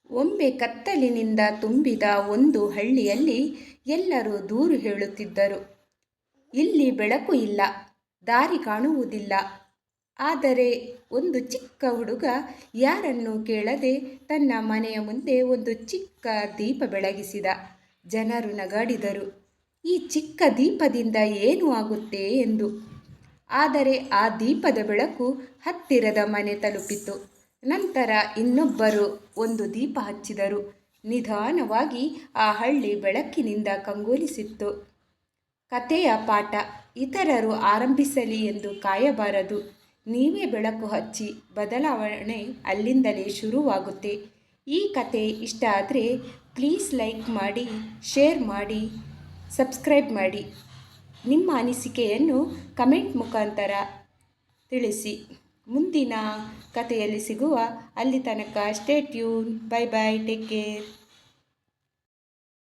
ಒಮ್ಮೆ ಕತ್ತಲಿನಿಂದ ತುಂಬಿದ ಒಂದು ಹಳ್ಳಿಯಲ್ಲಿ ಎಲ್ಲರೂ ದೂರು ಹೇಳುತ್ತಿದ್ದರು. ಇಲ್ಲಿ ಬೆಳಕು ಇಲ್ಲ, ದಾರಿ ಕಾಣುವುದಿಲ್ಲ. ಆದರೆ ಒಂದು ಚಿಕ್ಕ ಹುಡುಗ ಯಾರನ್ನೂ ಕೇಳದೆ ತನ್ನ ಮನೆಯ ಮುಂದೆ ಒಂದು ಚಿಕ್ಕ ದೀಪ ಬೆಳಗಿಸಿದ. ಜನರು ನಗಾಡಿದರು, ಈ ಚಿಕ್ಕ ದೀಪದಿಂದ ಏನು ಆಗುತ್ತೆ ಎಂದು. ಆದರೆ ಆ ದೀಪದ ಬೆಳಕು ಹತ್ತಿರದ ಮನೆ ತಲುಪಿತು. ನಂತರ ಇನ್ನೊಬ್ಬರು ಒಂದು ದೀಪ ಹಚ್ಚಿದರು. ನಿಧಾನವಾಗಿ ಆ ಹಳ್ಳಿ ಬೆಳಕಿನಿಂದ ಕಂಗೊಳಿಸಿತ್ತು. ಕಥೆಯ ಪಾಠ: ಇತರರು ಆರಂಭಿಸಲಿ ಎಂದು ಕಾಯಬಾರದು. ನೀವೇ ಬೆಳಕು ಹಚ್ಚಿ, ಬದಲಾವಣೆ ಅಲ್ಲಿಂದಲೇ ಶುರುವಾಗುತ್ತೆ. ಈ ಕತೆ ಇಷ್ಟ ಆದರೆ ಪ್ಲೀಸ್ ಲೈಕ್ ಮಾಡಿ, ಶೇರ್ ಮಾಡಿ, ಸಬ್ಸ್ಕ್ರೈಬ್ ಮಾಡಿ. ನಿಮ್ಮ ಅನಿಸಿಕೆಯನ್ನು ಕಮೆಂಟ್ ಮುಖಾಂತರ ತಿಳಿಸಿ. ಮುಂದಿನ ಕಥೆಯಲ್ಲಿ ಸಿಗುವ ಅಲ್ಲಿ ತನಕ stay tune. Bye bye, take care.